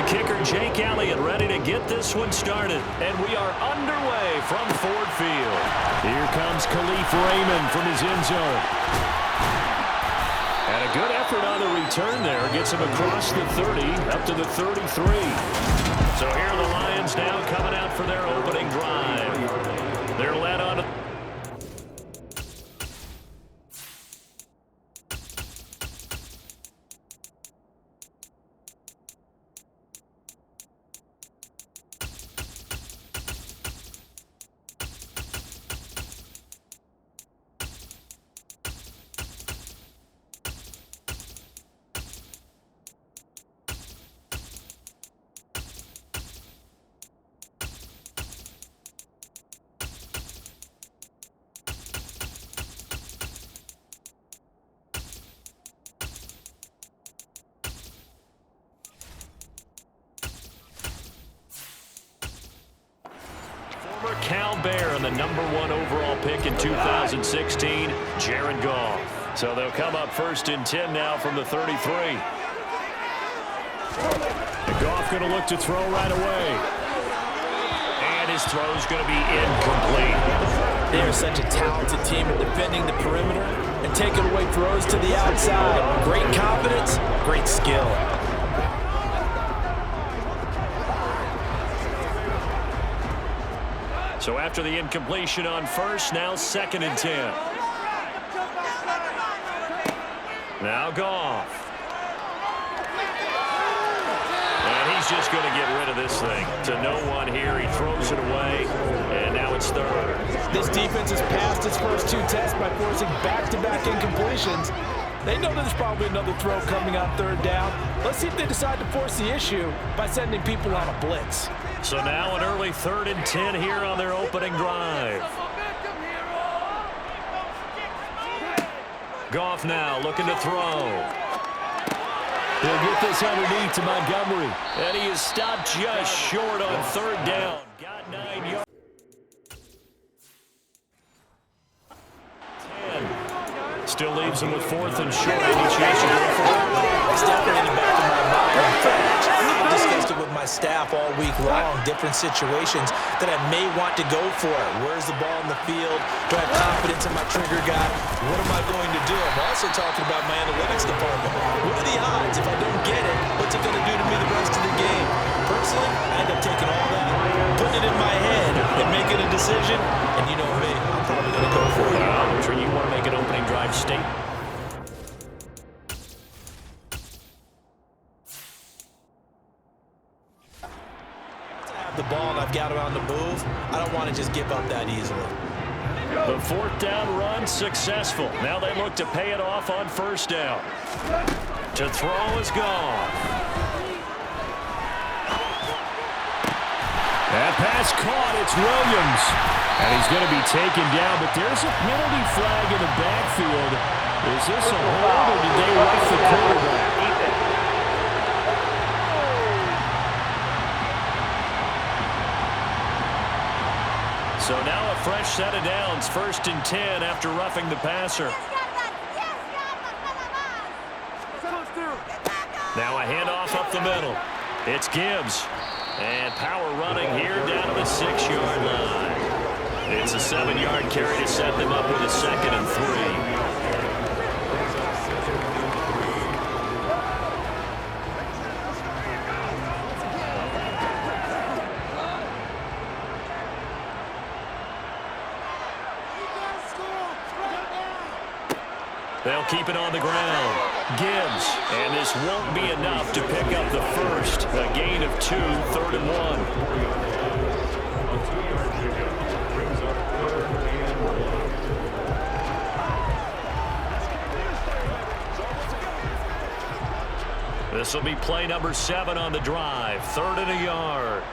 Kicker Jake Elliott ready to get this one started. And we are underway from Ford Field. Here comes Khalif Raymond from his end zone. And a good effort on the return there. Gets him across the 30, up to the 33. So here are the Lions now coming out for their opening drive. They're led on. Cal Bear and the #1 overall pick in 2016, Jared Goff. So they'll come up first and 10 now from the 33. And Goff going to look to throw right away. And his throw's going to be incomplete. They are such a talented team at defending the perimeter and taking away throws to the outside. Great confidence, great skill. So after the incompletion on first, now 2nd and 10. Now Goff. And he's just going to get rid of this thing. To no one here, he throws it away, and now it's 3rd. This defense has passed its first 2 tests by forcing back-to-back incompletions. They know there's probably another throw coming on 3rd down. Let's see if they decide to force the issue by sending people on a blitz. So now an early 3rd and 10 here on their opening drive. Goff now looking to throw. He'll get this underneath to Montgomery. And he is stopped just short on 3rd down. Got 9 yards. 10. Still leaves him with 4th and short. Any chance you go for it? It's definitely in the back of my mind. I've discussed it with my staff all week long. Different situations that I may want to go for. Where's the ball in the field? Do I have confidence in my trigger guy? What am I going to do? I'm also talking about my analytics department. What are the odds if I don't get it? What's it going to do to me the rest of the game? Personally, I end up taking all that, putting it in my head, and making a decision. And you know me, I'm probably going to go for it. I'm sure you want to make an opening drive statement. The ball and I've got it on the move. I don't want to just give up that easily. The 4th down run successful. Now they look to pay it off on 1st down. To throw is gone. That pass caught. It's Williams. And he's going to be taken down, but there's a penalty flag in the backfield. Is this a hold or did they rush the quarterback? So now a fresh set of downs, 1st and 10 after roughing the passer. Now a handoff up the middle. It's Gibbs. And power running here down to the 6-yard line. It's a 7-yard carry to set them up with a 2nd and 3. They'll keep it on the ground. Gibbs. And this won't be enough to pick up the first. A gain of 2, 3rd and 1. This will be play number 7 on the drive. 3rd and a yard.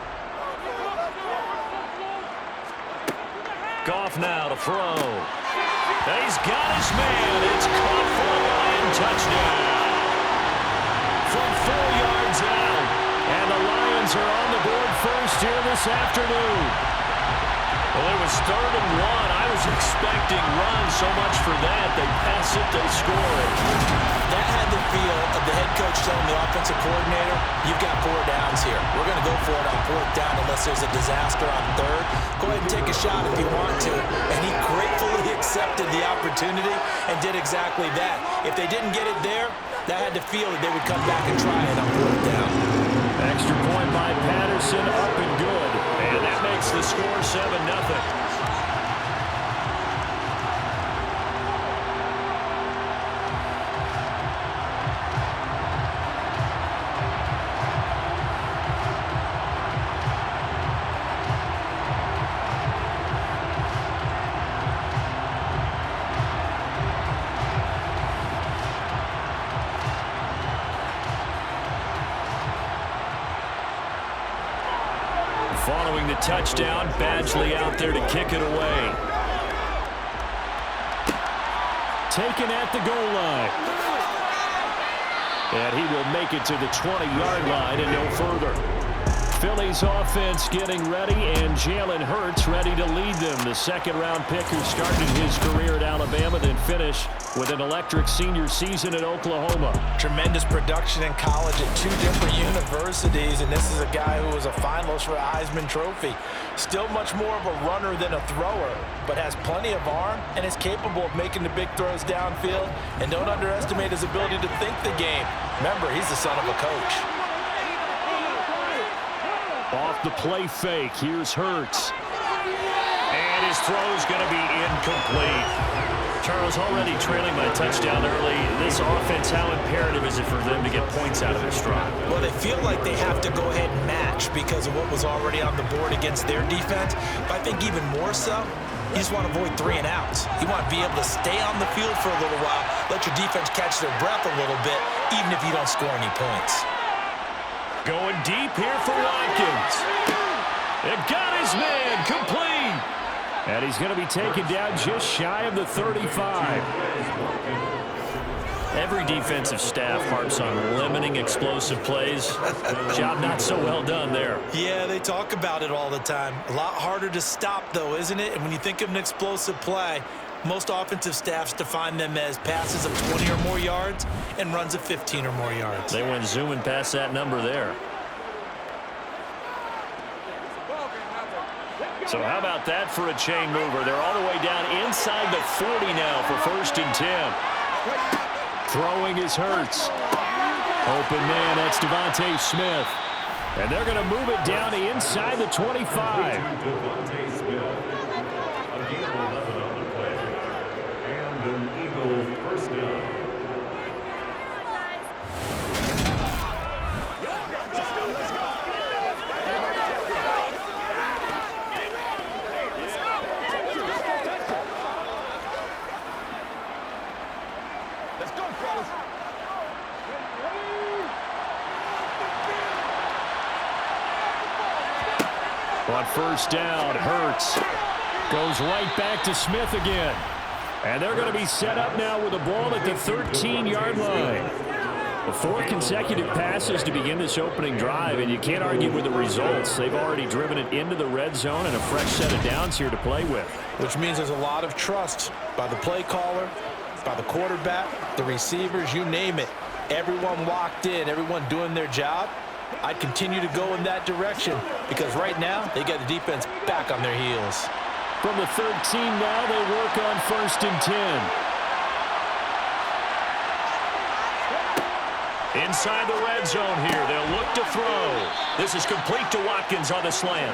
Goff now to throw. And he's got his man. It's caught for a Lion touchdown. From 4 yards out. And the Lions are on the board first here this afternoon. Well, it was 3rd and 1. I was expecting runs so much for that. They pass it, they score it. That had the feel of the head coach's telling the offensive coordinator, you've got 4 downs here. We're going to go for it on 4th down unless there's a disaster on 3rd. Go ahead and take a shot if you want to. And he gratefully accepted the opportunity and did exactly that. If they didn't get it there, that had to feel that they would come back and try it on 4th down. Extra point by Patterson, up and good. And that makes the score 7-0. Following the touchdown, Badgley out there to kick it away. Taken at the goal line. And he will make it to the 20-yard line and no further. Philly's offense getting ready, and Jalen Hurts ready to lead them. The second-round pick who started his career at Alabama, then finished with an electric senior season at Oklahoma. Tremendous production in college at 2 different universities, and this is a guy who was a finalist for a Heisman Trophy. Still much more of a runner than a thrower, but has plenty of arm and is capable of making the big throws downfield. And don't underestimate his ability to think the game. Remember, he's the son of a coach. Off the play fake, here's Hurts. And his throw's going to be incomplete. Charles, already trailing by a touchdown early. This offense, how imperative is it for them to get points out of their stride? Well, they feel like they have to go ahead and match because of what was already on the board against their defense. But I think even more so, you just want to avoid 3 and outs. You want to be able to stay on the field for a little while, let your defense catch their breath a little bit, even if you don't score any points. Going deep here for Watkins. It got his man complete. And he's going to be taken down just shy of the 35. Every defensive staff harps on limiting explosive plays. Job not so well done there. Yeah, they talk about it all the time. A lot harder to stop, though, isn't it? And when you think of an explosive play, most offensive staffs define them as passes of 20 or more yards and runs of 15 or more yards. They went zooming past that number there. So how about that for a chain mover? They're all the way down inside the 40 now for 1st and 10. Throwing is Hurts. Open man, that's Devontae Smith. And they're going to move it down to inside the 25. On 1st down, Hurts goes right back to Smith again. And they're going to be set up now with the ball at the 13-yard line. The 4 consecutive passes to begin this opening drive, and you can't argue with the results. They've already driven it into the red zone and a fresh set of downs here to play with. Which means there's a lot of trust by the play caller, by the quarterback, the receivers, you name it. Everyone locked in, everyone doing their job. I'd continue to go in that direction because right now they got the defense back on their heels. From the 13 now, they work on 1st and 10. Inside the red zone here, they'll look to throw. This is complete to Watkins on the slant.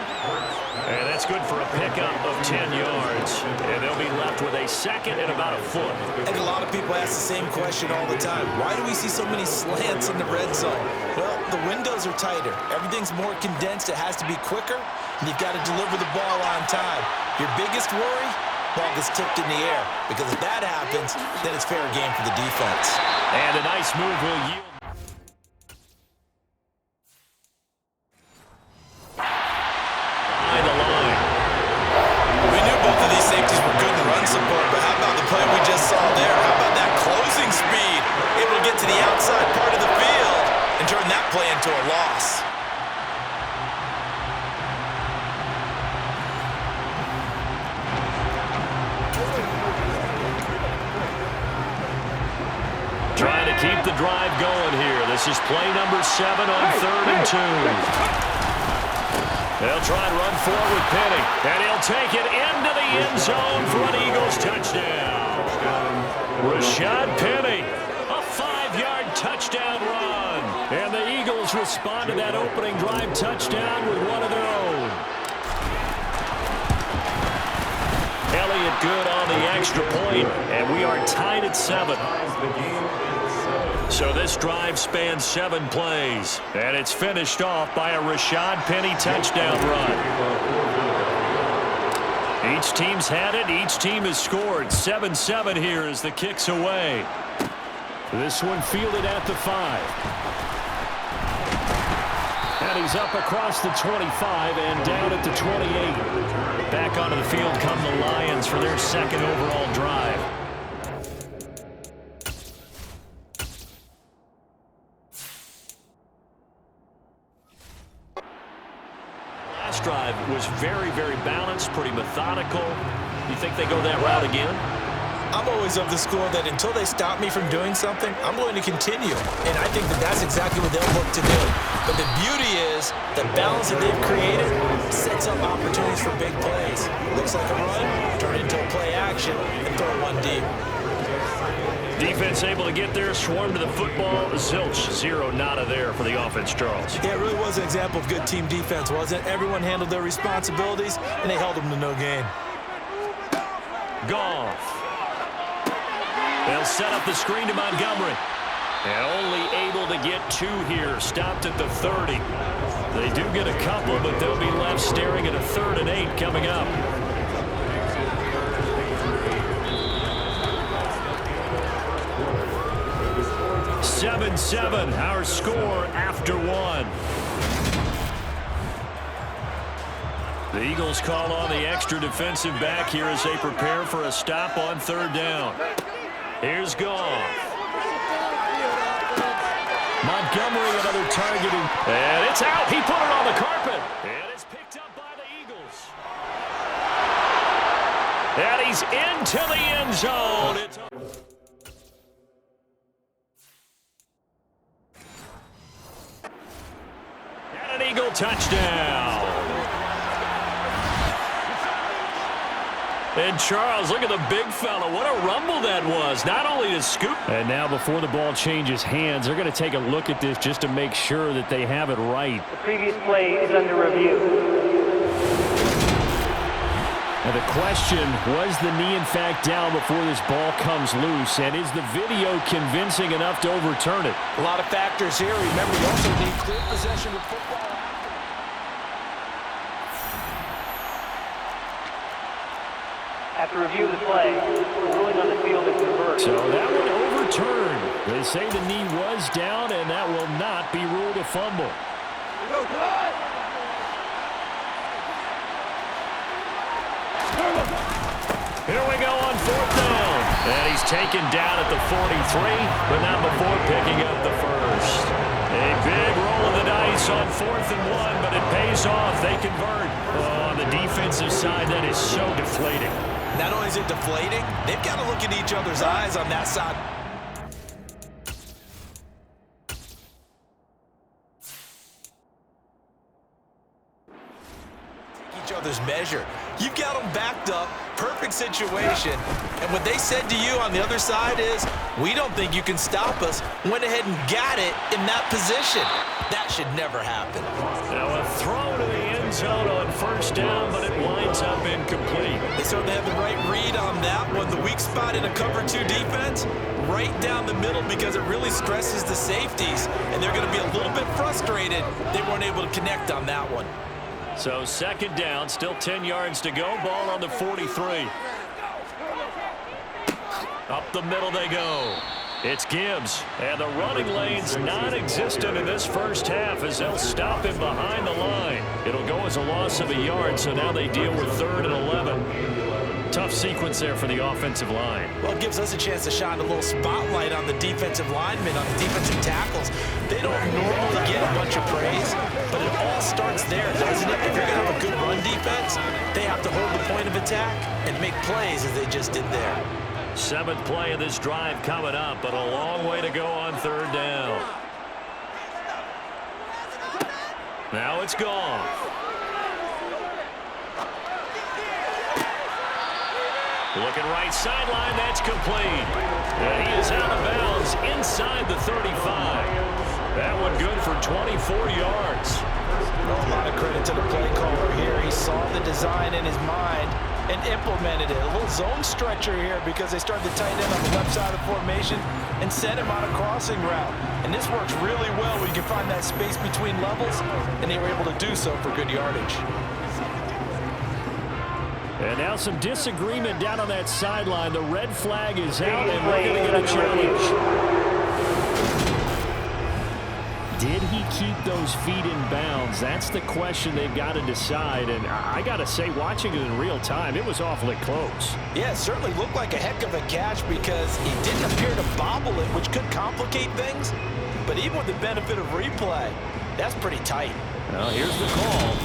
And that's good for a pickup of 10 yards. And they'll be left with a 2nd and about a foot. And a lot of people ask the same question all the time. Why do we see so many slants in the red zone? Well, the windows are tighter. Everything's more condensed. It has to be quicker. And you've got to deliver the ball on time. Your biggest worry? Ball gets tipped in the air. Because if that happens, then it's fair game for the defense. And a nice move will yield. Support, but how about the play we just saw there? How about that closing speed? Able to get to the outside part of the field and turn that play into a loss. Trying to keep the drive going here. This is play number 7 on 3rd and 2. They'll try and run forward with Penny. And he'll take it into the end zone for an Eagles touchdown. Rashad Penny, a 5-yard touchdown run. And the Eagles respond to that opening drive touchdown with one of their own. Elliott good on the extra point, and we are tied at 7. So this drive spans 7 plays, and it's finished off by a Rashad Penny touchdown run. Each team's had it. Each team has scored. 7-7 here as the kick's away. This one fielded at the 5. And he's up across the 25 and down at the 28. Back onto the field come the Lions for their 2nd overall drive. Last drive was very, very balanced, pretty methodical. You think they go that route again? I'm always of the school that until they stop me from doing something, I'm going to continue. And I think that that's exactly what they'll look to do. But the beauty is the balance that they've created sets up opportunities for big plays. Looks like a run, turn it into a play action, and throw one deep. Defense able to get there, swarm to the football. Zilch, 0 nada there for the offense, Charles. Yeah, it really was an example of good team defense, wasn't it? Everyone handled their responsibilities, and they held them to no gain. Goff. They'll set up the screen to Montgomery. And only able to get 2 here. Stopped at the 30. They do get a couple, but they'll be left staring at a 3rd and 8 coming up. (7-7), our score after 1. The Eagles call on the extra defensive back here as they prepare for a stop on 3rd down. Here's Goff. Montgomery, another target. And it's out. He put it on the carpet. And it's picked up by the Eagles. And he's into the end zone. And an Eagle touchdown. And Charles, look at the big fella. What a rumble that was. Not only to scoop. And now before the ball changes hands, they're going to take a look at this just to make sure that they have it right. The previous play is under review. And the question, was the knee in fact down before this ball comes loose? And is the video convincing enough to overturn it? A lot of factors here. Remember, you also need clear possession with football. After review of the play, the ruling on the field is reversed. So that one overturned. They say the knee was down, and that will not be ruled a fumble. Here we go on 4th down. And he's taken down at the 43, but not before picking up the first. A big roll of the dice on 4th and 1, but it pays off. They convert. Oh, on the defensive side, that is so deflating. Not only is it deflating, they've got to look in each other's eyes on that side. Take each other's measure. You've got them backed up, perfect situation. And what they said to you on the other side is, we don't think you can stop us. Went ahead and got it in that position. That should never happen. Now a throw to the end zone on 1st down, but it winds up incomplete. They certainly have the right read on that one. The weak spot in a cover 2 defense, right down the middle, because it really stresses the safeties, and they're going to be a little bit frustrated they weren't able to connect on that one. So 2nd down, still 10 yards to go. Ball on the 43. Up the middle they go. It's Gibbs, and the running lane's non-existent in this first half as they'll stop him behind the line. It'll go as a loss of a yard, so now they deal with 3rd and 11. Tough sequence there for the offensive line. Well, it gives us a chance to shine a little spotlight on the defensive linemen, on the defensive tackles. They don't normally get a bunch of praise, but it all starts there, doesn't it? If you're going to have a good run defense, they have to hold the point of attack and make plays as they just did there. 7th play of this drive coming up, but a long way to go on third down. Now it's gone. Looking right sideline, that's complete. And he is out of bounds inside the 35. That one good for 24 yards. A lot of credit to the play caller here. He saw the design in his mind and implemented it. A little zone stretcher here because they started to tighten in on the left side of the formation and sent him on a crossing route. And this works really well when you can find that space between levels, and they were able to do so for good yardage. And now some disagreement down on that sideline. The red flag is out, and we're going to get a challenge. Did he keep those feet in bounds? That's the question they've got to decide. And I got to say, watching it in real time, it was awfully close. Yeah, it certainly looked like a heck of a catch because he didn't appear to bobble it, which could complicate things. But even with the benefit of replay, that's pretty tight. Well, here's the call.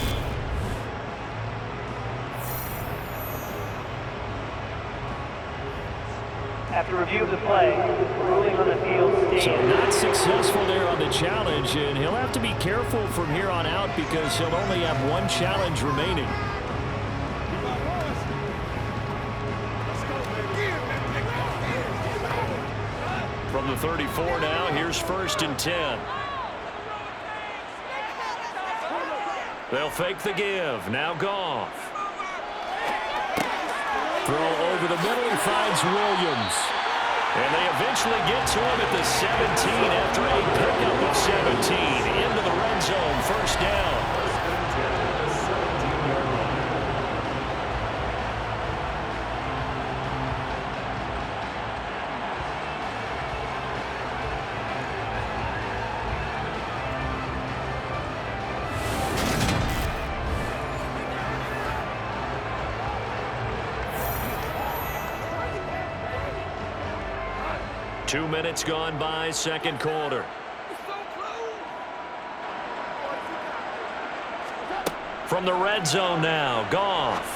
After review of the play, ruling on the field stays. So not successful there on the challenge, and he'll have to be careful from here on out because he'll only have one challenge remaining. From the 34 now, here's 1st and 10. They'll fake the give. Now Goff. Throw over the middle, he finds Williams. And they eventually get to him at the 17 after a pickup of 17. Into the red zone, 1st down. Two minutes gone by, second quarter. From the red zone now, Goff.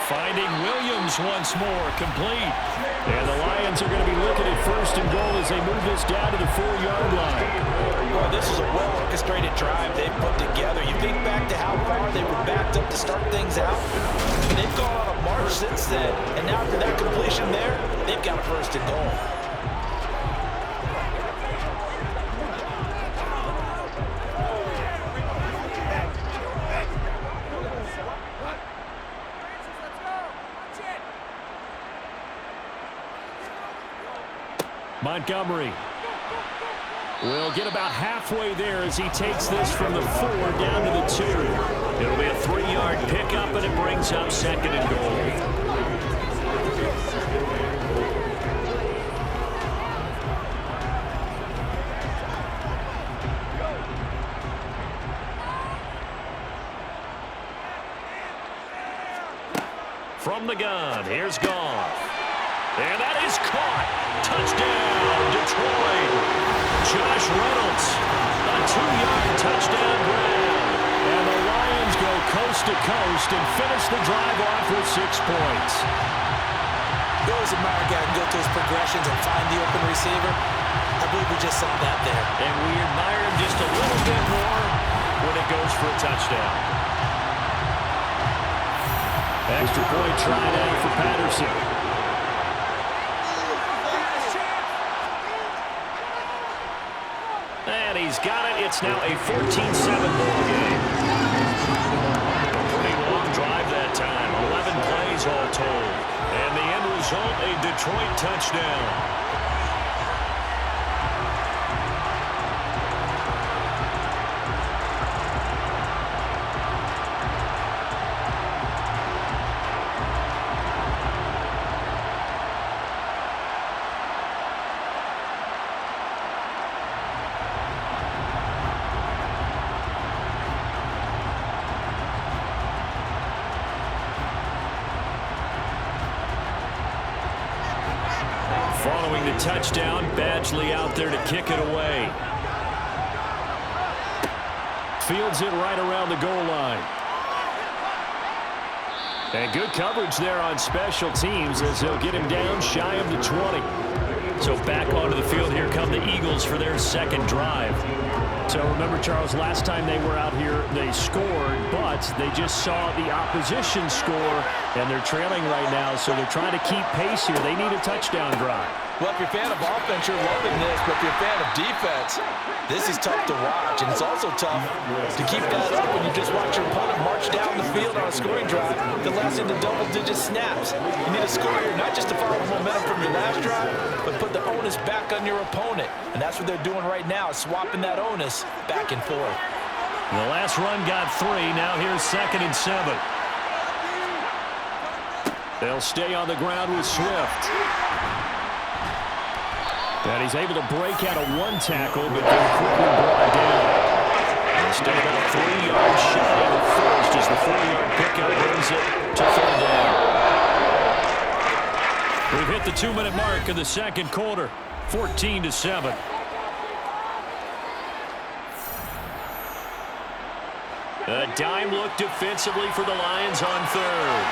Finding Williams once more, complete. And the Lions are going to be looking at 1st and goal as they move this down to the 4-yard line. Boy, this is a well-orchestrated drive they've put together. You think back to how far they were backed up to start things out. And they've gone on a march since then. And now after that completion there, they've got a 1st and goal. Montgomery will get about halfway there as he takes this from the 4 down to the 2. It'll be a 3-yard pickup, and it brings up 2nd and goal. From the gun, here's Goff. And that is caught. Touchdown, Detroit. Josh Reynolds, a 2-yard touchdown grab. And the Lions go coast to coast and finish the drive off with 6 points. You always admire a guy who can go to his progressions and find the open receiver. I believe we just saw that there. And we admire him just a little bit more when it goes for a touchdown. Extra point try now for Patterson. And he's got it. It's now a 14-7 ball game. A pretty long drive that time. 11 plays all told. And the end result, a Detroit touchdown. Following the touchdown, Badgley out there to kick it away. Fields it right around the goal line. And good coverage there on special teams as they'll get him down shy of the 20. So back onto the field here come the Eagles for their second drive. So remember, Charles, last time they were out here, they scored, but they just saw the opposition score, and they're trailing right now, so they're trying to keep pace here. They need a touchdown drive. Well, if you're a fan of offense, you're loving this, but if you're a fan of defense, this is tough to watch, and it's also tough to keep that up when you just watch your opponent march down the field on a scoring drive that lasts into double-digit snaps. You need a score here, not just to follow the momentum from your last drive, but put the onus back on your opponent, and that's what they're doing right now, swapping that onus back and forth. The last run got 3. Now here's 2nd and 7. They'll stay on the ground with Swift. And he's able to break out of one tackle, but then quickly brought down. Instead about 3 yards shy of the first as the 4-yard pickup brings it to 3rd down. We've hit the 2-minute mark in the second quarter, 14-7. A dime look defensively for the Lions on 3rd.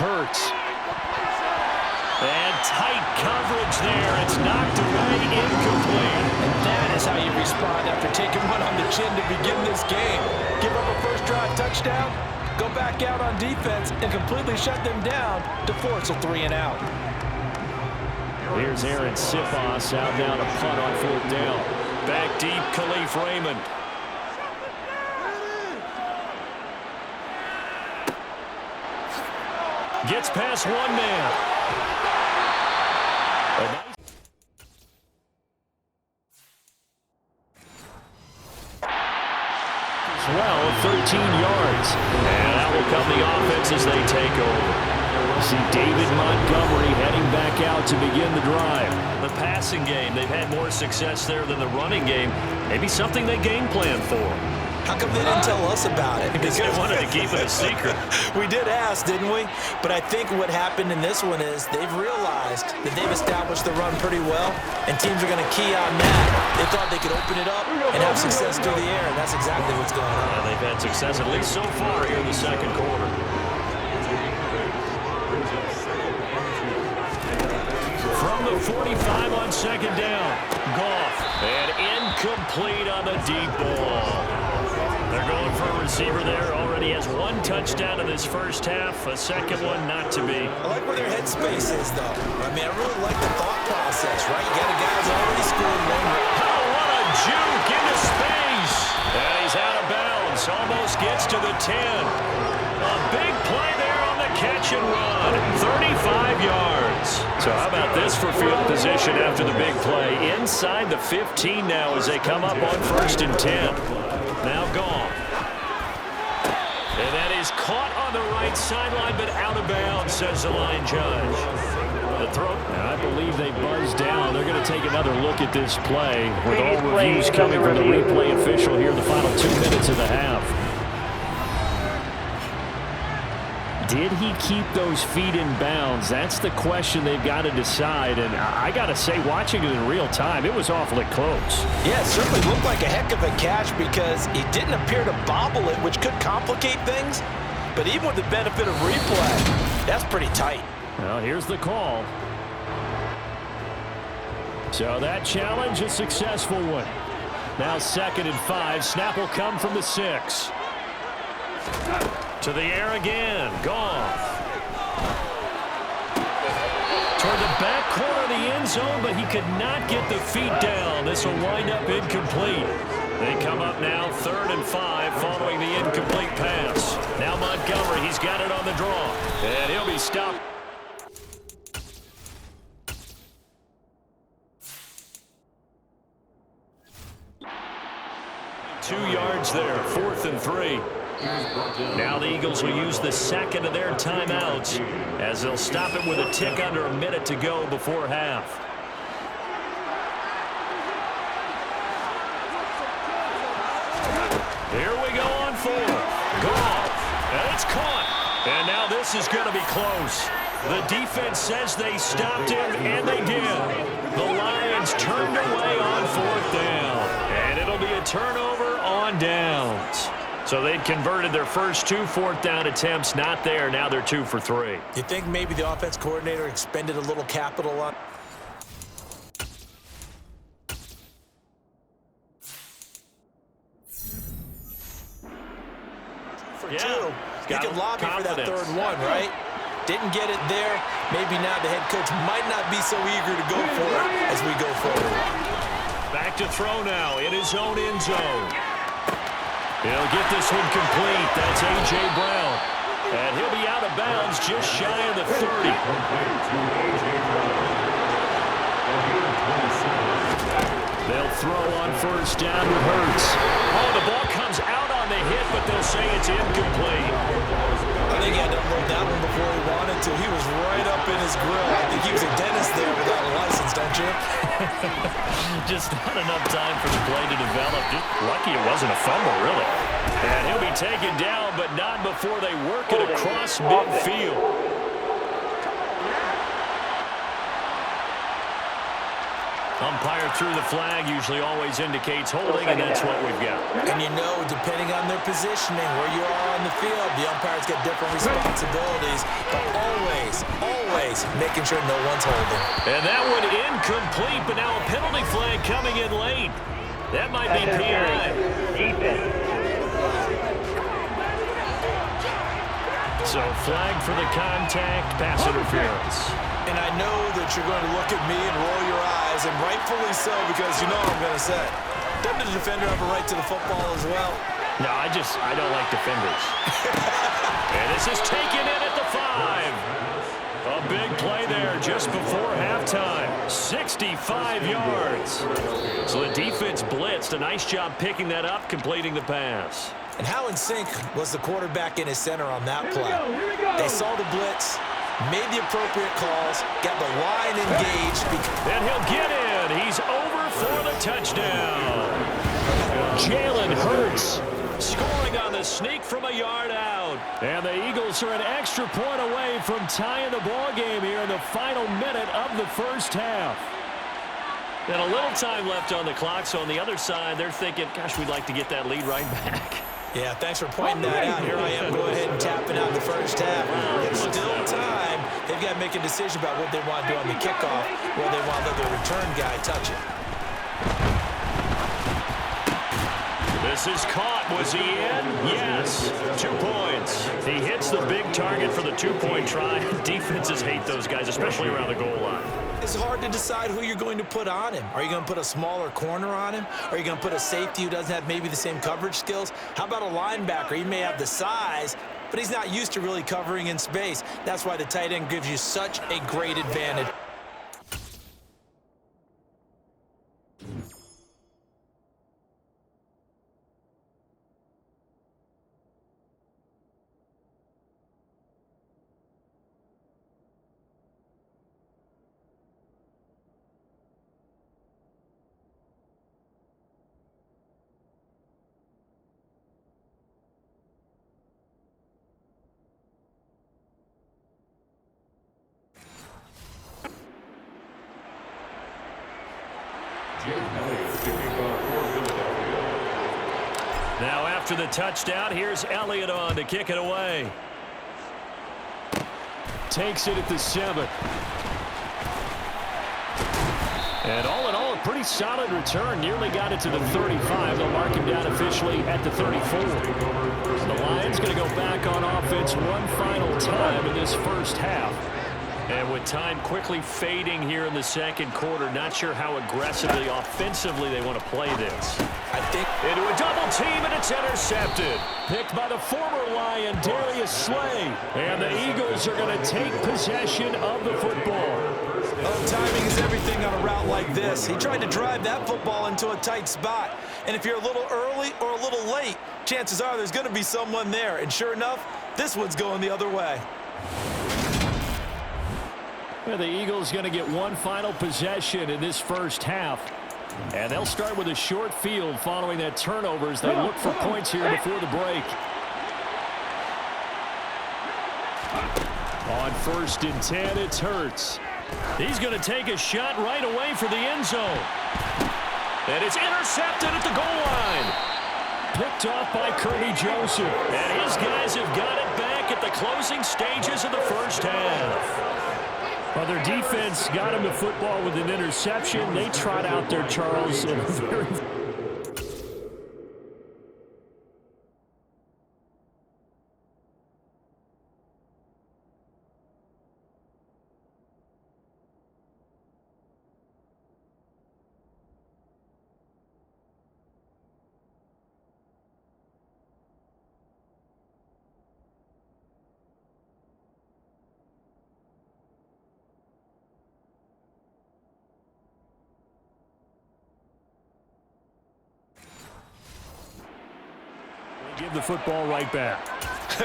Hurts. And tight coverage there. It's knocked away, incomplete. And that is how you respond after taking one on the chin to begin this game. Give up a first drive touchdown, go back out on defense, and completely shut them down to force a 3-and-out. Here's Aaron Sipos out now to punt on 4th down. Back deep, Khalif Raymond. Gets past one man. Well, 13 yards. And that will come the offense as they take over. See David Montgomery heading back out to begin the drive. The passing game, they've had more success there than the running game. Maybe something they game plan for. How come they didn't tell us about it? Because they wanted to keep it a secret. We did ask, didn't we? But I think what happened in this one is they've realized that they've established the run pretty well, and teams are going to key on that. They thought they could open it up and have success through the air, and that's exactly what's going on. Yeah, they've had success, at least so far, here in the second quarter. From the 45 on 2nd down, Goff, and incomplete on the deep ball. They're going for a receiver there. Already has 1 touchdown in this first half. A second one not to be. I like where their headspace is, though. I mean, I really like the thought process, right? You got a guy who's already scored 1. Oh, what a juke into space. And he's out of bounds. Almost gets to the 10. A big play there on the catch and run. 35 yards. So how about this for field position after the big play? Inside the 15 now as they come up on 1st and 10. Now Goff. And that is caught on the right sideline, but out of bounds, says the line judge. The throw. I believe they buzzed down. They're going to take another look at this play with all reviews coming from the replay official here in the final 2 minutes of the half. Did he keep those feet in bounds? That's the question they've got to decide. And I got to say, watching it in real time, it was awfully close. Yeah, it certainly looked like a heck of a catch because he didn't appear to bobble it, which could complicate things. But even with the benefit of replay, that's pretty tight. Well, here's the call. So that challenge, a successful one. Now 2nd and 5. Snap will come from the 6. To the air again. Goff. Toward the back corner of the end zone, but he could not get the feet down. This will wind up incomplete. They come up now 3rd and 5 following the incomplete pass. Now Montgomery, he's got it on the draw. And he'll be stopped. Two yards there, 4th and 3. Now the Eagles will use the second of their timeouts as they'll stop it with a tick under a minute to go before half. Here we go on 4th. Goff, and it's caught. And now this is going to be close. The defense says they stopped him, and they did. The Lions turned away on 4th down, and it'll be a turnover on downs. So they'd converted their first 2 fourth-down attempts. Not there. Now they're 2 for 3. You think maybe the offense coordinator expended a little capital on... For two, you can lobby for that third one, right? Didn't get it there. Maybe now the head coach might not be so eager to go for it as we go forward. Back to throw now in his own end zone. He'll get this one complete. That's A.J. Brown. And he'll be out of bounds just shy of the 30. They'll throw on first down with Hurts. Oh, the ball comes out on the hit, but they'll say it's incomplete. I think he had to unload that one before he wanted to. He was right up in his grill. I think he was a dentist there without a license, don't you? Just not enough time for the play to develop. Just lucky it wasn't a fumble, really. And he'll be taken down, but not before they work it across midfield. Umpire threw the flag, usually always indicates holding, and that's what we've got. And you know, depending on their positioning, where you are on the field, the umpires get different responsibilities, but always making sure no one's holding. And that one incomplete, but now a penalty flag coming in late. That might be PI. So flag for the contact, pass interference. And I know that you're going to look at me and roll your eyes, and rightfully so, because you know what I'm going to say. Doesn't the defender have a right to the football as well? No, I don't like defenders. And this is taken in at the 5. A big play there just before halftime. 65 yards. So the defense blitzed. A nice job picking that up, completing the pass. And how in sync was the quarterback in his center on that play? They saw the blitz, made the appropriate calls, got the line engaged. And he'll get in. He's over for the touchdown. Jalen Hurts scoring on the sneak from a yard out. And the Eagles are an extra point away from tying the ball game here in the final minute of the first half. And a little time left on the clock, so on the other side, they're thinking, gosh, we'd like to get that lead right back. Yeah, thanks for pointing that out. Here I am going ahead and tapping out the first half. It's still time. They've got to make a decision about what they want to do on the kickoff, where they want to let their return guy touch it. This is caught. Was he in? Yes. 2 points. He hits the big target for the 2-point try. Defenses hate those guys, especially around the goal line. It's hard to decide who you're going to put on him. Are you going to put a smaller corner on him? Are you going to put a safety who doesn't have maybe the same coverage skills? How about a linebacker? He may have the size, but he's not used to really covering in space. That's why the tight end gives you such a great advantage. Now after the touchdown, here's Elliott on to kick it away. Takes it at the 7. And all in all, a pretty solid return. Nearly got it to the 35. They'll mark him down officially at the 34. The Lions going to go back on offense one final time in this first half. And with time quickly fading here in the second quarter, not sure how aggressively, offensively they want to play this. I think into a double team, and it's intercepted. Picked by the former Lion, Darius Slay. And the Eagles are going to take possession of the football. Oh, timing is everything on a route like this. He tried to drive that football into a tight spot. And if you're a little early or a little late, chances are there's going to be someone there. And sure enough, this one's going the other way. Well, the Eagles going to get one final possession in this first half. And they'll start with a short field following that turnover as they look for points here before the break. On 1st and 10, it's Hurts. He's going to take a shot right away for the end zone. And it's intercepted at the goal line. Picked off by Kirby Joseph. And his guys have got it back at the closing stages of the first half. Well, their defense got him the football with an interception. They trot out there, Charles, in a very... Give the football right back.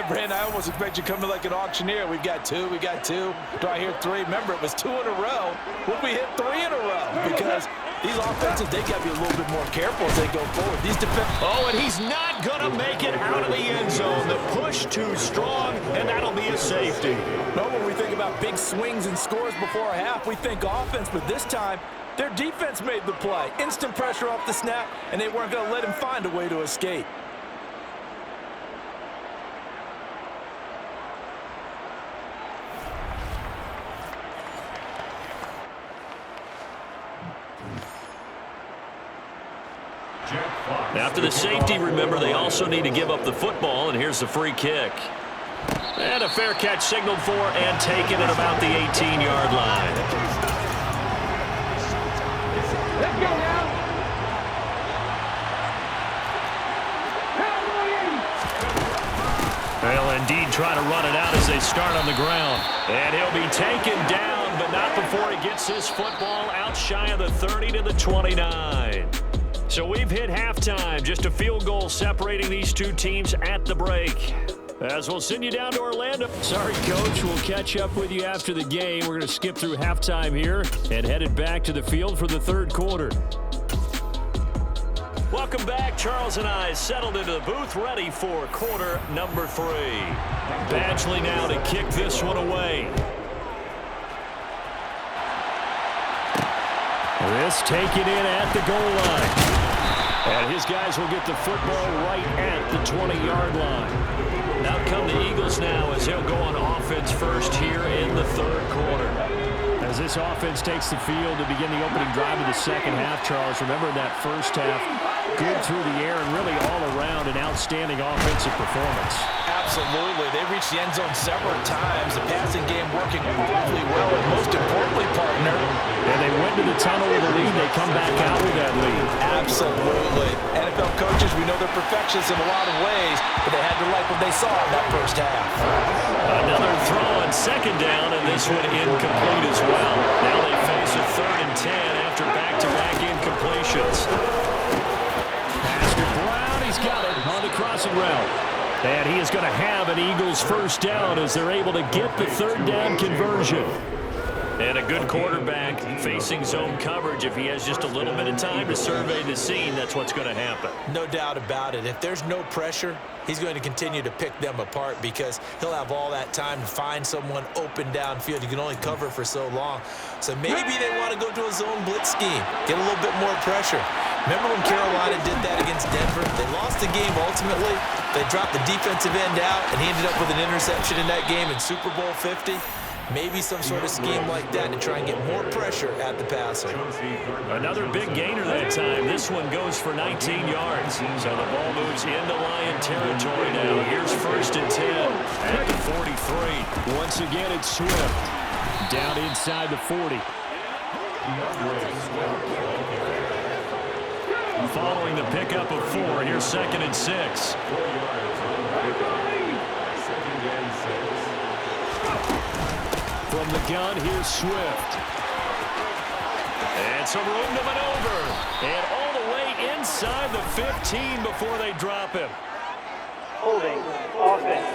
Brandon, I almost expect you coming like an auctioneer. We've got two. Do I hear three? Remember, it was 2 in a row. Will we hit 3 in a row? Because these offenses, they got to be a little bit more careful as they go forward. These Oh, and he's not going to make it out of the end zone. The push too strong, and that'll be a safety. No, when we think about big swings and scores before a half, we think offense, but this time, their defense made the play. Instant pressure off the snap, and they weren't going to let him find a way to escape. After the safety, remember, they also need to give up the football, and here's the free kick. And a fair catch signaled for and taken at about the 18-yard line. Let's go now. They'll indeed try to run it out as they start on the ground. And he'll be taken down, but not before he gets his football out shy of the 30 to the 29. So we've hit halftime. Just a field goal separating these two teams at the break. As we'll send you down to Orlando. Sorry, Coach. We'll catch up with you after the game. We're going to skip through halftime here and headed back to the field for the third quarter. Welcome back. Charles and I settled into the booth, ready for quarter number 3. Badgley now to kick this one away. This taken in at the goal line. And his guys will get the football right at the 20-yard line. Out come the Eagles now as they'll go on offense first here in the third quarter. As this offense takes the field to begin the opening drive of the second half, Charles, remember that first half, good through the air and really all around an outstanding offensive performance. Absolutely. They reached the end zone several times. The passing game working awfully well, and most importantly, partner. And they went to the tunnel with a lead. They come back out with that lead. Absolutely. NFL coaches, we know they're perfectionists in a lot of ways, but they had to like what they saw in that first half. Another throw on second down, and this one incomplete as well. Now they face a 3rd and 10 after back-to-back incompletions. Pastor Brown, he's got it on the crossing route. And he is going to have an Eagles first down as they're able to get the third down conversion. And a good quarterback facing zone coverage. If he has just a little bit of time to survey the scene, that's what's going to happen. No doubt about it. If there's no pressure, he's going to continue to pick them apart because he'll have all that time to find someone open downfield. You can only cover for so long. So maybe they want to go to a zone blitz scheme, get a little bit more pressure. Remember when Carolina did that against Denver? They lost the game ultimately. They dropped the defensive end out, and he ended up with an interception in that game in Super Bowl 50. Maybe some sort of scheme like that to try and get more pressure at the passer. Another big gainer that time. This one goes for 19 yards. So the ball moves into Lion territory now. Here's 1st and 10 at the 43. Once again, it's Swift. Down inside the 40. Following the pickup of 4, here's 2nd and 6. From the gun, here's Swift. And some room to maneuver. And all the way inside the 15 before they drop him. Holding. Offense.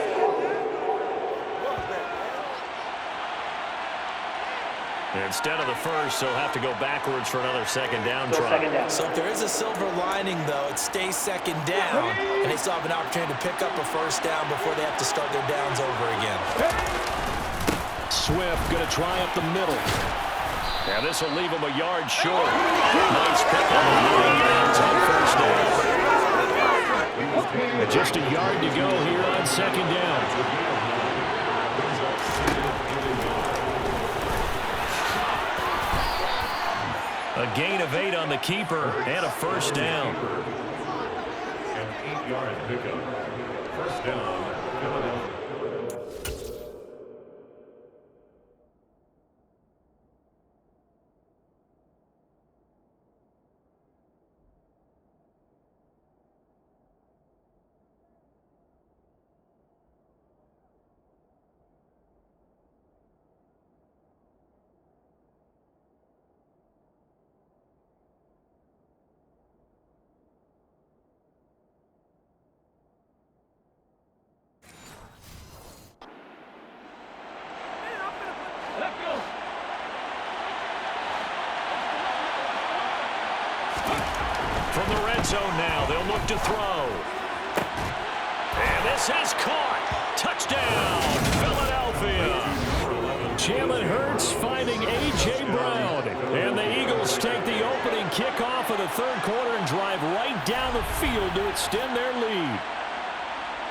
Instead of the first, they'll have to go backwards for another second down try. So if there is a silver lining, though, it stays second down, and they still have an opportunity to pick up a first down before they have to start their downs over again. Swift going to try up the middle. Now this will leave him a yard short. Nice pick on the 9 yards on first down. And just a yard to go here on second down. A gain of 8 on the keeper and a first down. An 8-yard pickup. First down, Philadelphia. From the red zone now, they'll look to throw. And this is caught. Touchdown, Philadelphia. Jalen Hurts finding A.J. Brown. And the Eagles take the opening kickoff of the third quarter and drive right down the field to extend their lead.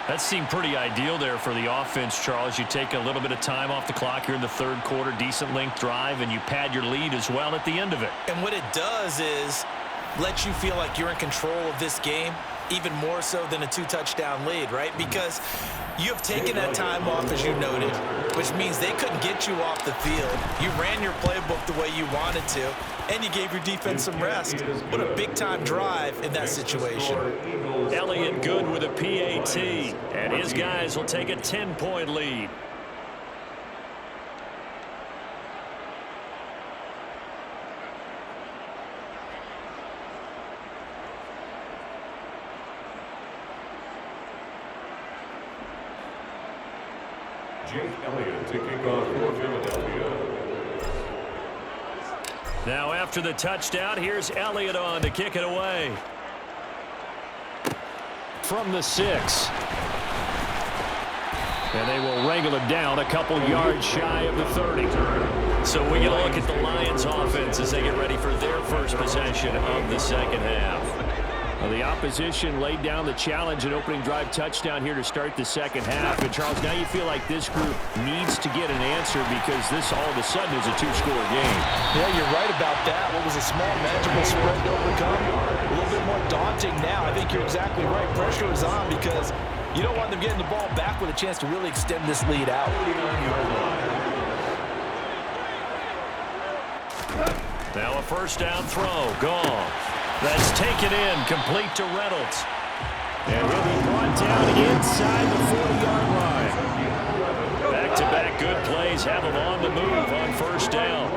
That seemed pretty ideal there for the offense, Charles. You take a little bit of time off the clock here in the third quarter, decent length drive, and you pad your lead as well at the end of it. And what it does is let you feel like you're in control of this game, even more so than a 2-touchdown lead, right? Because you have taken that time off, as you noted, which means they couldn't get you off the field. You ran your playbook the way you wanted to, and you gave your defense some rest. What a big-time drive in that situation. Elliott good with a PAT, and his guys will take a 10-point lead. Jake Elliott to kick off for Philadelphia. Now after the touchdown, here's Elliott on to kick it away. From the 6. And they will wrangle it down a couple yards shy of the 30. So we get a look at the Lions offense as they get ready for their first possession of the second half. Well, the opposition laid down the challenge and opening drive touchdown here to start the second half. And, Charles, now you feel like this group needs to get an answer because this all of a sudden is a 2-score game. Yeah, you're right about that. What was a small, manageable spread to overcome, a little bit more daunting now. I think you're exactly right. Pressure is on because you don't want them getting the ball back with a chance to really extend this lead out. Now a first down throw. Gone. That's taken in, complete to Reynolds. And he'll be brought down inside the 40-yard line. Back-to-back good plays have him on the move on first down.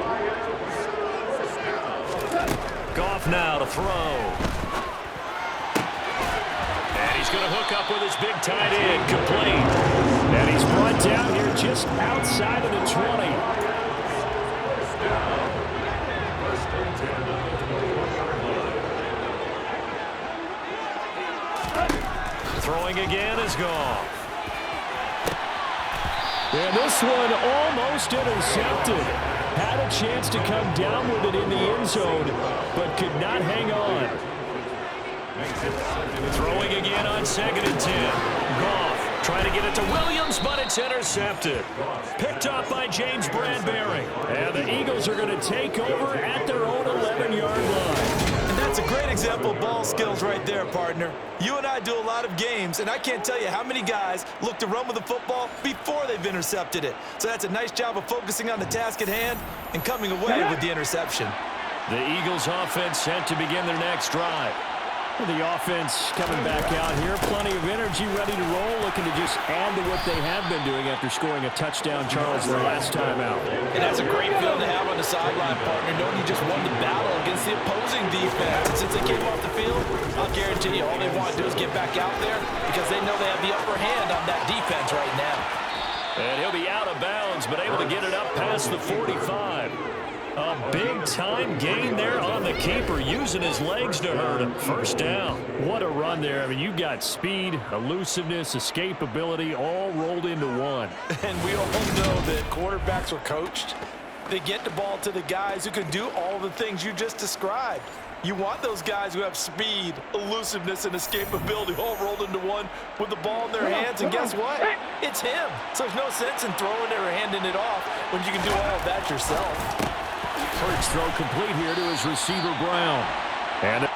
Goff now to throw. And he's going to hook up with his big tight end, complete. And he's brought down here just outside of the 20. Throwing again is gone. And this one almost intercepted. Had a chance to come down with it in the end zone, but could not hang on. Throwing again on 2nd and 10. Goff trying to get it to Williams, but it's intercepted. Picked off by James Bradbury. And the Eagles are going to take over at their own 11-yard line. And that's a great example of ball skills right there, partner. You and I do a lot of games, and I can't tell you how many guys look to run with the football before they've intercepted it. So that's a nice job of focusing on the task at hand and coming away with the interception. The Eagles offense set to begin their next drive. The offense coming back out here. Plenty of energy, ready to roll, looking to just add to what they have been doing after scoring a touchdown, Charles, the last time out. And that's a great feeling to have on the sideline, partner, knowing you just won the battle against the opposing defense. And since they came off the field, I'll guarantee you all they want to do is get back out there because they know they have the upper hand on that defense right now. And he'll be out of bounds, but able to get it up past the 45. A big-time gain there on the keeper, using his legs to hurt him. First down. What a run there. I mean, you've got speed, elusiveness, escapability all rolled into one. And we all know that quarterbacks are coached. They get the ball to the guys who can do all the things you just described. You want those guys who have speed, elusiveness, and escapability all rolled into one with the ball in their hands, and guess what? It's him. So there's no sense in throwing it or handing it off when you can do all of that yourself. Hurts throw complete here to his receiver, Brown. And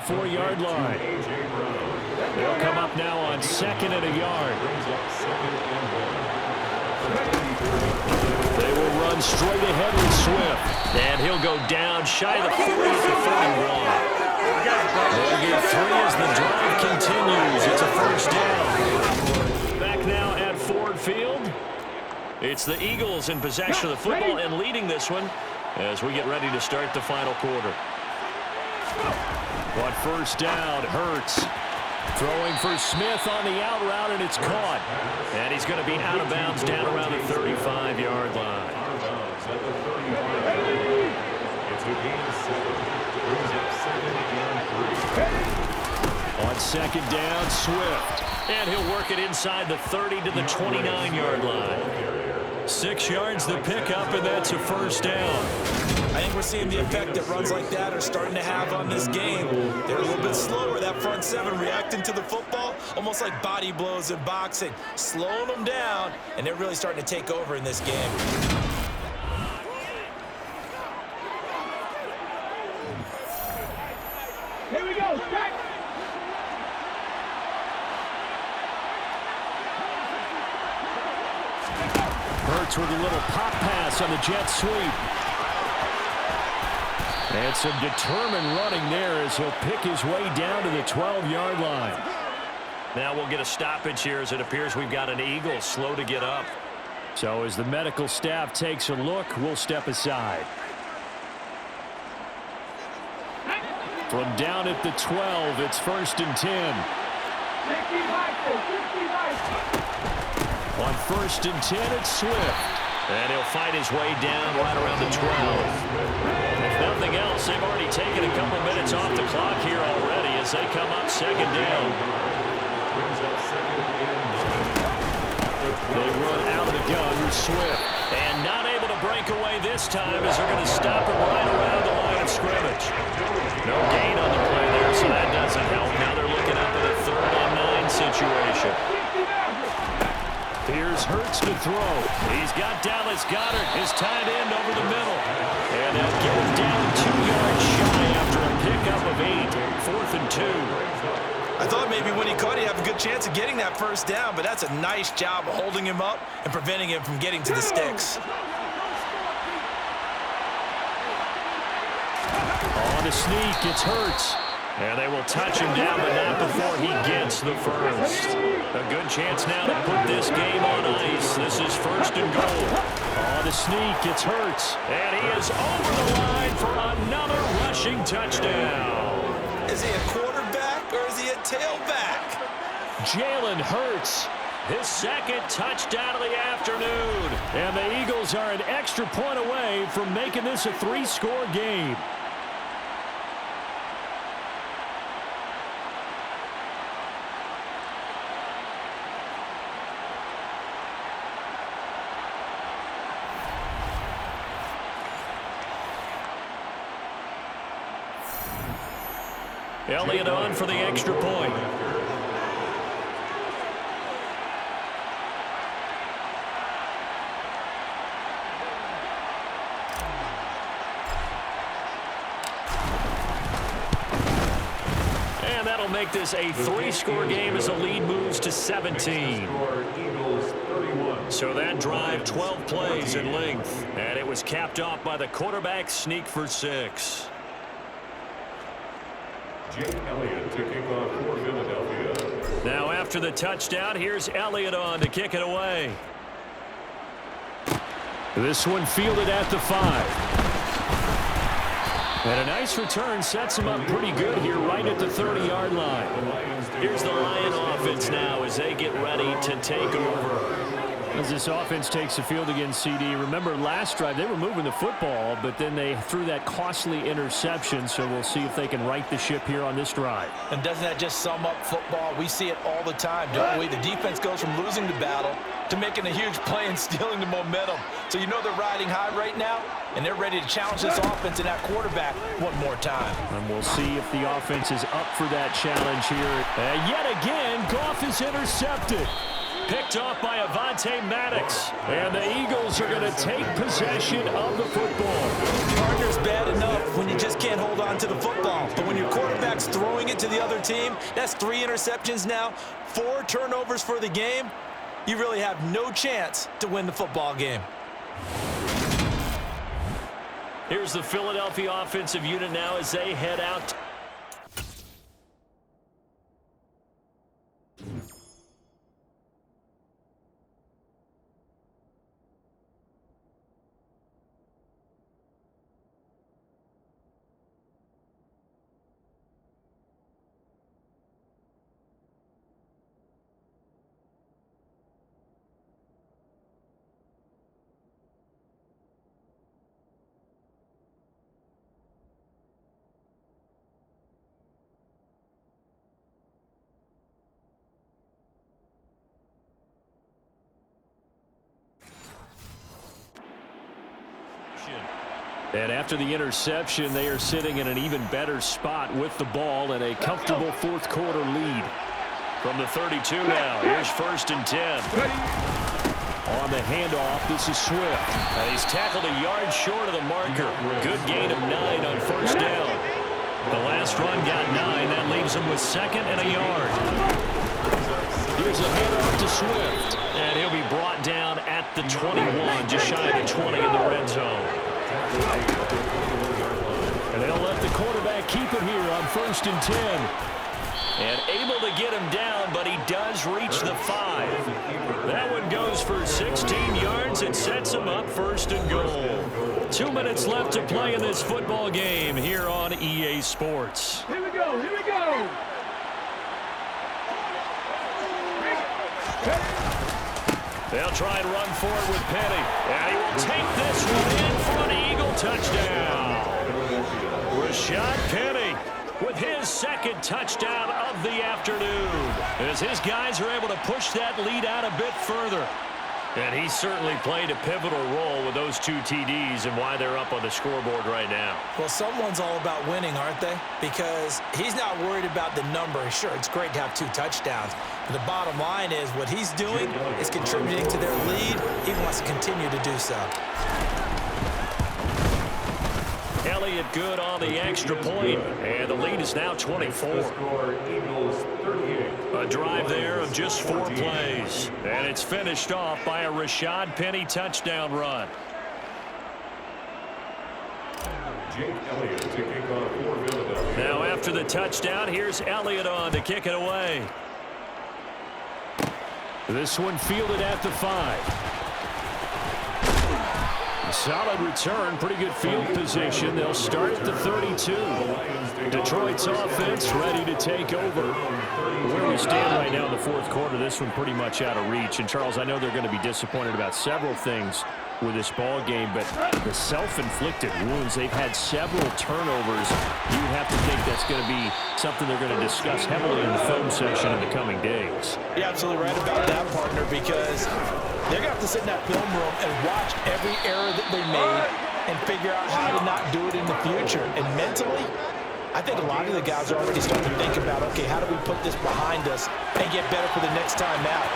four-yard line. They'll come up now on 2nd and a yard. They will run straight ahead with Swift. And he'll go down shy of the 40 to 41. They'll get 3 as the drive continues. It's a first down. Back now at Ford Field. It's the Eagles in possession of the football and leading this one as we get ready to start the final quarter. On first down, Hurts throwing for Smith on the out route, and it's caught. And he's going to be out of bounds down around the 35-yard line. On second down, Swift. And he'll work it inside the 30 to the 29-yard line. 6 yards the pickup, and that's a first down. I think we're seeing the effect that runs like that are starting to have on this game. They're a little bit slower, that front seven, reacting to the football, almost like body blows in boxing, slowing them down, and they're really starting to take over in this game. Here we go, strike! Hurts with a little pop pass on the jet sweep. And some determined running there as he'll pick his way down to the 12-yard line. Now we'll get a stoppage here as it appears we've got an Eagle slow to get up. So as the medical staff takes a look, we'll step aside. From down at the 12, it's 1st and 10. On 1st and 10, it's Swift. And he'll fight his way down right around the 12. If nothing else, they've already taken a couple minutes off the clock here already as they come up 2nd down. They run out of the gun with Swift. And not able to break away this time as they're going to stop it right around the line of scrimmage. No gain on the play there, so that doesn't help. Now they're looking up at a 3rd and 9 situation. Here's Hurts to throw. He's got Dallas Goedert, his tight end, over the middle. And they'll get him down 2 yards shy after a pickup of 8. 4th and 2. I thought maybe when he caught, he'd have a good chance of getting that first down, but that's a nice job of holding him up and preventing him from getting to the sticks. On the sneak, it's Hurts. And they will touch him down, but not before he gets the first. A good chance now to put this game on ice. This is 1st and goal. On the sneak, it's Hurts. And he is over the line for another rushing touchdown. Is he a quarterback or is he a tailback? Jalen Hurts. His 2nd touchdown of the afternoon. And the Eagles are an extra point away from making this a 3-score game. Elliott on for the extra point. And that'll make this a 3-score game as the lead moves to 17. So that drive, 12 plays in length. And it was capped off by the quarterback sneak for 6. Jake Elliott to kick off for Philadelphia. Now after the touchdown, here's Elliott on to kick it away. This one fielded at the 5. And a nice return sets him up pretty good here right at the 30-yard line. Here's the Lion offense now as they get ready to take over. As this offense takes the field against CD, remember last drive they were moving the football, but then they threw that costly interception, so we'll see if they can right the ship here on this drive. And doesn't that just sum up football? We see it all the time, don't we? The defense goes from losing the battle to making a huge play and stealing the momentum. So you know they're riding high right now, and they're ready to challenge this offense and that quarterback one more time. And we'll see if the offense is up for that challenge here. And yet again, Goff is intercepted. Picked off by Avonte Maddox. And the Eagles are going to take possession of the football. Partner's bad enough when you just can't hold on to the football. But when your quarterback's throwing it to the other team, that's 3 interceptions now, 4 turnovers for the game. You really have no chance to win the football game. Here's the Philadelphia offensive unit now as they head out. And after the interception, they are sitting in an even better spot with the ball and a comfortable fourth quarter lead. From the 32 now, here's 1st and 10. On the handoff, this is Swift. And he's tackled a yard short of the marker. Good gain of 9 on 1st down. The last run got 9. That leaves him with 2nd and a yard. Here's a handoff to Swift. And he'll be brought down at the 21, just shy of the 20 in the red zone. And they'll let the quarterback keep it here on 1st and 10. And able to get him down, but he does reach the 5. That one goes for 16 yards and sets him up 1st and goal. 2 minutes left to play in this football game here on EA Sports. Here we go, here we go. They'll try and run forward with Penny. And he will take this one in for an Eagle touchdown. Rashad Penny with his 2nd touchdown of the afternoon, as his guys are able to push that lead out a bit further. And he certainly played a pivotal role with those 2 TDs and why they're up on the scoreboard right now. Well, someone's all about winning, aren't they? Because he's not worried about the number. Sure, it's great to have 2 touchdowns. But the bottom line is what he's doing is contributing to their lead. He wants to continue to do so. Elliott good on the extra point, and the lead is now 24. A drive there of just 4 plays, and it's finished off by a Rashad Penny touchdown run. Now after the touchdown, here's Elliott on to kick it away. This one fielded at the 5. Solid return, pretty good field position. They'll start at the 32. Detroit's offense ready to take over. Where we stand right now in the fourth quarter, this one pretty much out of reach. And, Charles, I know they're going to be disappointed about several things with this ball game, but the self-inflicted wounds, they've had several turnovers. You have to think that's going to be something they're going to discuss heavily in the film session in the coming days. You're absolutely right about that, partner, because they're going to have to sit in that film room and watch every error that they made and figure out how to not do it in the future. And mentally, I think a lot of the guys are already starting to think about, okay, how do we put this behind us and get better for the next time out?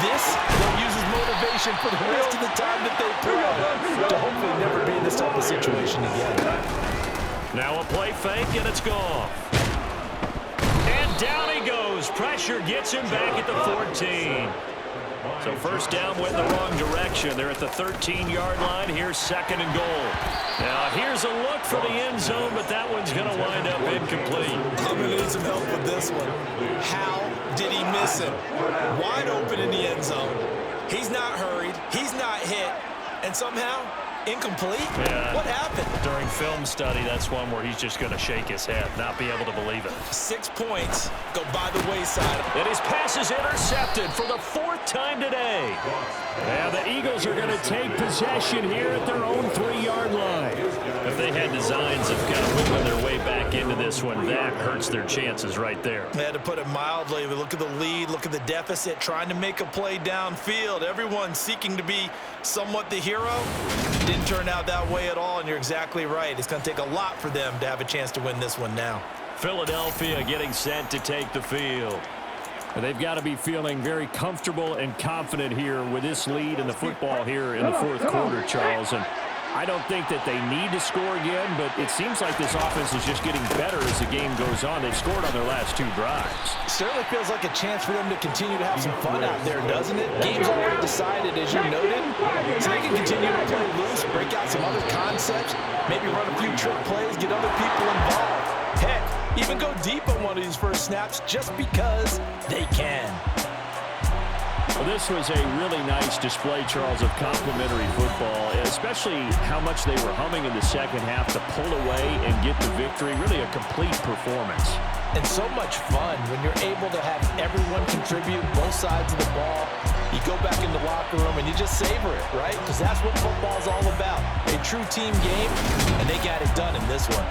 This will use as motivation for the rest of the time that they play to hopefully never be in this type of situation again. Now a play fake, and it's gone. And down he goes. Pressure gets him back at the 14. So first down went in the wrong direction. They're at the 13-yard line. Here's 2nd and goal. Now here's a look for the end zone, but that one's going to wind up incomplete. I'm going to need some help with this one. How did he miss him? Wide open in the end zone. He's not hurried. He's not hit. And somehow Incomplete? Yeah. What happened? During film study, that's one where he's just going to shake his head, not be able to believe it. 6 points go by the wayside. And his pass is intercepted for the 4th time today. Yeah, the Eagles are going to take possession here at their own 3-yard line. If they had designs of kind of moving their way back into this one, that hurts their chances right there. They had to put it mildly. Look at the lead, look at the deficit, trying to make a play downfield. Everyone seeking to be somewhat the hero. Didn't turn out that way at all, and you're exactly right. It's going to take a lot for them to have a chance to win this one now. Philadelphia getting set to take the field. They've got to be feeling very comfortable and confident here with this lead in the football here in the 4th quarter, Charles. And I don't think that they need to score again, but it seems like this offense is just getting better as the game goes on. They've scored on their last 2 drives. Certainly feels like a chance for them to continue to have some fun out there, doesn't it? Game's already decided, as you noted, so they can continue to play loose, break out some other concepts, maybe run a few trick plays, get other people involved. Heck, even go deep on one of these first snaps just because they can. Well, this was a really nice display, Charles, of complimentary football, especially how much they were humming in the second half to pull away and get the victory. Really a complete performance. And so much fun when you're able to have everyone contribute, both sides of the ball. You go back in the locker room and you just savor it, right? Because that's what football's all about. A true team game, and they got it done in this one.